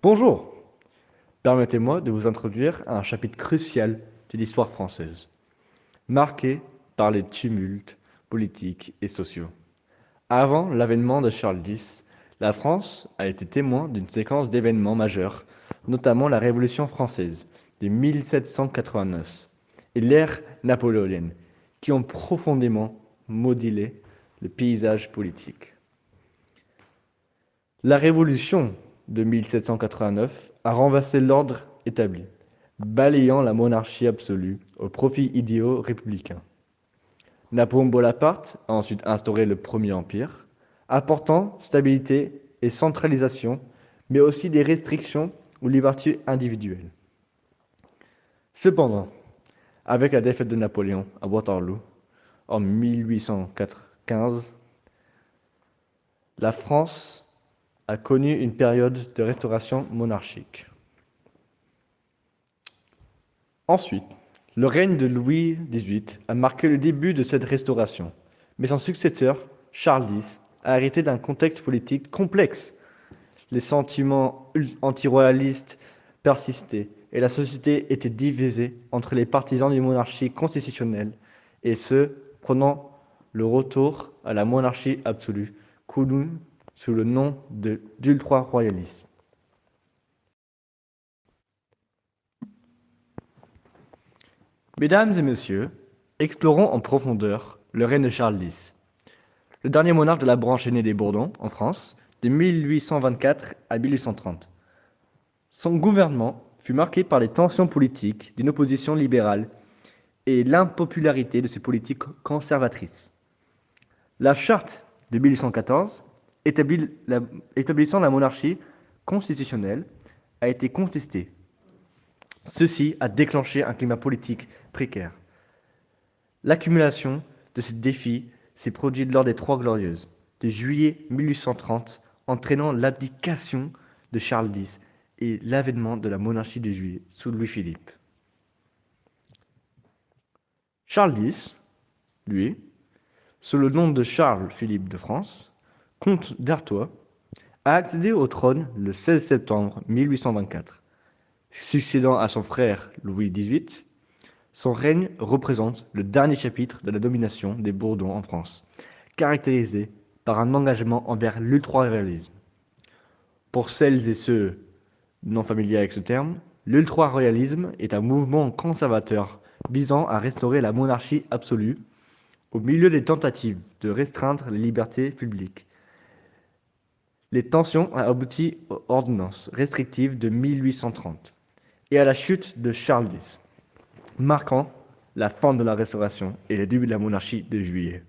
Bonjour, permettez-moi de vous introduire à un chapitre crucial de l'histoire française, marqué par les tumultes politiques et sociaux. Avant l'avènement de Charles X, la France a été témoin d'une séquence d'événements majeurs, notamment la Révolution française de 1789 et l'ère napoléonienne, qui ont profondément modélé le paysage politique. La Révolution de 1789 a renversé l'ordre établi, balayant la monarchie absolue au profit idéaux républicains. Napoléon Bonaparte a ensuite instauré le Premier Empire, apportant stabilité et centralisation, mais aussi des restrictions aux libertés individuelles. Cependant, avec la défaite de Napoléon à Waterloo en 1815, la France a connu une période de restauration monarchique. Ensuite, le règne de Louis XVIII a marqué le début de cette restauration, mais son successeur, Charles X, a hérité d'un contexte politique complexe. Les sentiments anti-royalistes persistaient et la société était divisée entre les partisans d'une monarchie constitutionnelle et ceux prenant le retour à la monarchie absolue, connue sous le nom d'ultra-royalisme. Mesdames et messieurs, explorons en profondeur le règne de Charles X, le dernier monarque de la branche aînée des Bourbons en France, de 1824 à 1830. Son gouvernement fut marqué par les tensions politiques d'une opposition libérale et l'impopularité de ses politiques conservatrices. La charte de 1814, établissant la monarchie constitutionnelle, a été contestée. Ceci a déclenché un climat politique précaire. L'accumulation de ces défis s'est produite lors des Trois Glorieuses de juillet 1830, entraînant l'abdication de Charles X et l'avènement de la monarchie de Juillet sous Louis-Philippe. Charles X, lui, sous le nom de Charles-Philippe de France, comte d'Artois, a accédé au trône le 16 septembre 1824. Succédant à son frère Louis XVIII, son règne représente le dernier chapitre de la domination des Bourbons en France, caractérisé par un engagement envers l'ultra-royalisme. Pour celles et ceux non familiers avec ce terme, l'ultra-royalisme est un mouvement conservateur visant à restaurer la monarchie absolue au milieu des tentatives de restreindre les libertés publiques. Les tensions ont abouti aux ordonnances restrictives de 1830 et à la chute de Charles X, marquant la fin de la Restauration et le début de la monarchie de Juillet.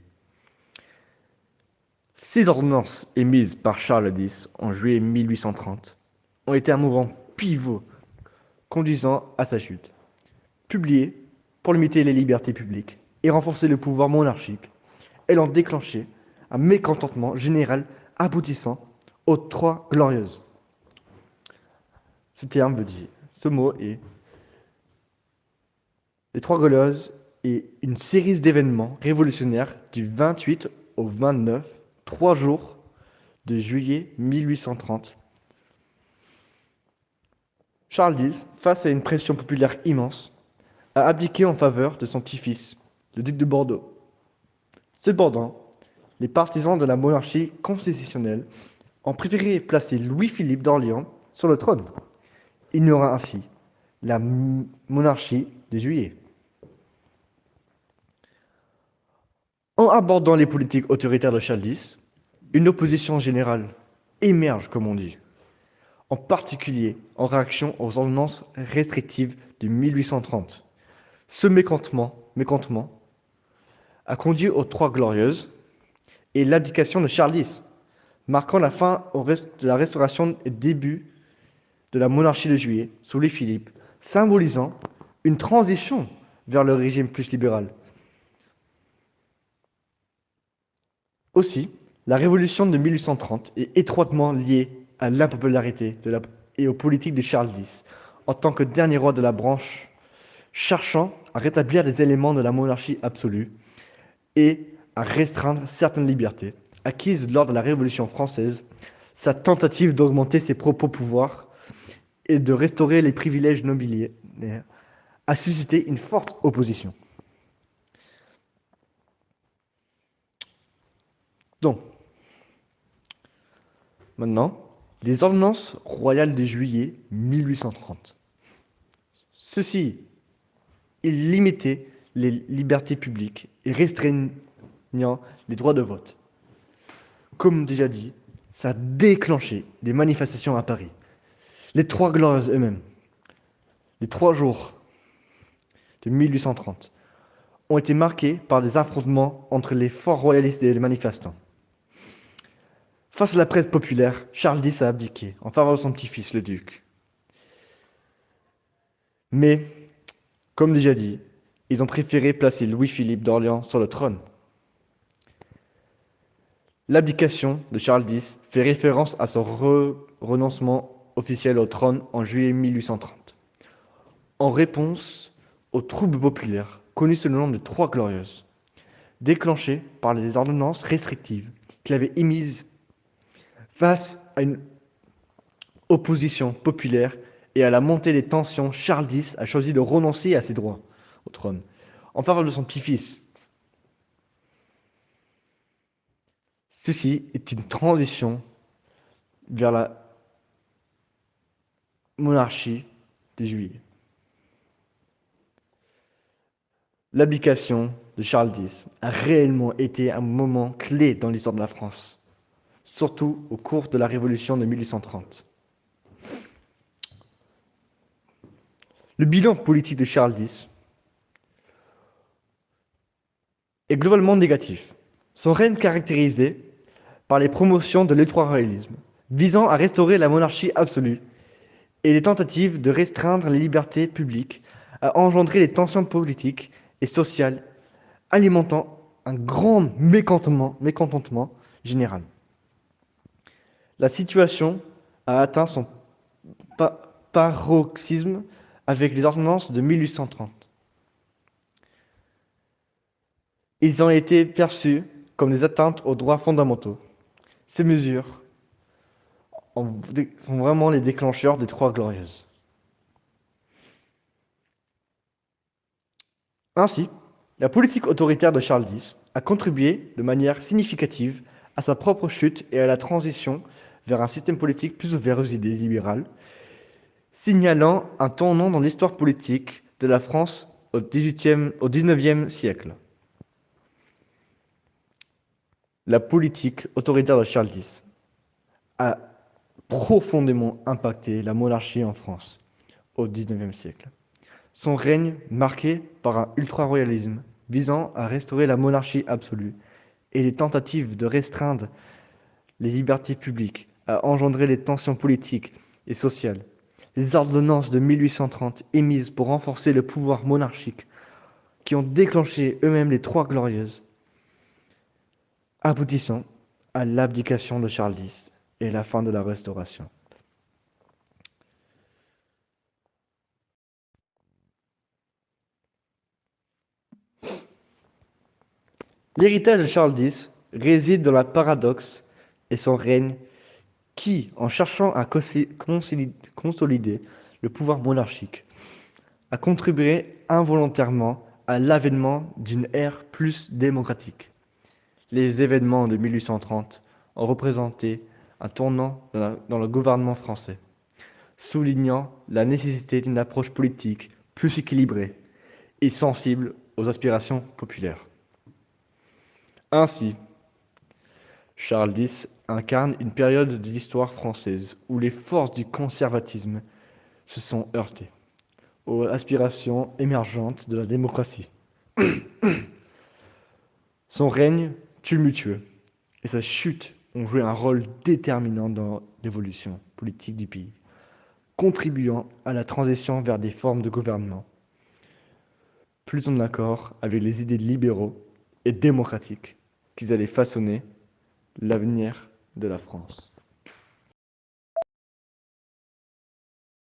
Ces ordonnances émises par Charles X en juillet 1830 ont été un mouvement pivot conduisant à sa chute. Publiées pour limiter les libertés publiques et renforcer le pouvoir monarchique, elles ont déclenché un mécontentement général aboutissant aux Trois Glorieuses. Ce mot est les Trois Glorieuses et une série d'événements révolutionnaires du 28 au 29, 3 jours de juillet 1830. Charles X, face à une pression populaire immense, a abdiqué en faveur de son petit-fils, le duc de Bordeaux. Cependant, les partisans de la monarchie constitutionnelle ont préféré placer Louis-Philippe d'Orléans sur le trône, ignorant ainsi la monarchie de Juillet. En abordant les politiques autoritaires de Charles X, une opposition générale émerge, comme on dit, en particulier en réaction aux ordonnances restrictives de 1830. Ce mécontentement a conduit aux Trois Glorieuses et l'abdication de Charles X, marquant la fin de la Restauration et début de la monarchie de Juillet sous Louis-Philippe, symbolisant une transition vers le régime plus libéral. Aussi, la révolution de 1830 est étroitement liée à l'impopularité et aux politiques de Charles X, en tant que dernier roi de la branche, cherchant à rétablir des éléments de la monarchie absolue et à restreindre certaines libertés acquises lors de la Révolution française, sa tentative d'augmenter ses propres pouvoirs et de restaurer les privilèges nobiliaires a suscité une forte opposition. Donc, maintenant, les ordonnances royales de juillet 1830. Ceci, il limitait les libertés publiques et restreignant les droits de vote. Comme déjà dit, ça a déclenché des manifestations à Paris. Les Trois Glorieuses eux-mêmes, les 3 jours de 1830, ont été marqués par des affrontements entre les forts royalistes et les manifestants. Face à la presse populaire, Charles X a abdiqué en faveur de son petit-fils, le duc. Mais, comme déjà dit, ils ont préféré placer Louis-Philippe d'Orléans sur le trône. L'abdication de Charles X fait référence à son renoncement officiel au trône en juillet 1830, en réponse aux troubles populaires connus sous le nom de Trois Glorieuses, déclenchés par les ordonnances restrictives qu'il avait émises face à une opposition populaire et à la montée des tensions. Charles X a choisi de renoncer à ses droits au trône en faveur de son petit-fils. Ceci est une transition vers la monarchie de Juillet. L'abdication de Charles X a réellement été un moment clé dans l'histoire de la France, surtout au cours de la Révolution de 1830. Le bilan politique de Charles X est globalement négatif. Son règne caractérisé par les promotions de l'ultra-royalisme, visant à restaurer la monarchie absolue, et les tentatives de restreindre les libertés publiques, a engendré des tensions politiques et sociales, alimentant un grand mécontentement général. La situation a atteint son paroxysme avec les ordonnances de 1830. Ils ont été perçus comme des atteintes aux droits fondamentaux. Ces mesures sont vraiment les déclencheurs des Trois Glorieuses. Ainsi, la politique autoritaire de Charles X a contribué de manière significative à sa propre chute et à la transition vers un système politique plus ouvert aux idées libérales, signalant un tournant dans l'histoire politique de la France au XIXe siècle. La politique autoritaire de Charles X a profondément impacté la monarchie en France au XIXe siècle. Son règne, marqué par un ultra-royalisme visant à restaurer la monarchie absolue et les tentatives de restreindre les libertés publiques, a engendré des tensions politiques et sociales. Les ordonnances de 1830 émises pour renforcer le pouvoir monarchique, qui ont déclenché eux-mêmes les Trois Glorieuses, aboutissant à l'abdication de Charles X et la fin de la Restauration. L'héritage de Charles X réside dans le paradoxe et son règne qui, en cherchant à consolider le pouvoir monarchique, a contribué involontairement à l'avènement d'une ère plus démocratique. Les événements de 1830 ont représenté un tournant dans le gouvernement français, soulignant la nécessité d'une approche politique plus équilibrée et sensible aux aspirations populaires. Ainsi, Charles X incarne une période de l'histoire française où les forces du conservatisme se sont heurtées aux aspirations émergentes de la démocratie. Son règne tumultueux et sa chute ont joué un rôle déterminant dans l'évolution politique du pays, contribuant à la transition vers des formes de gouvernement plus en accord avec les idées libéraux et démocratiques qui allaient façonner l'avenir de la France.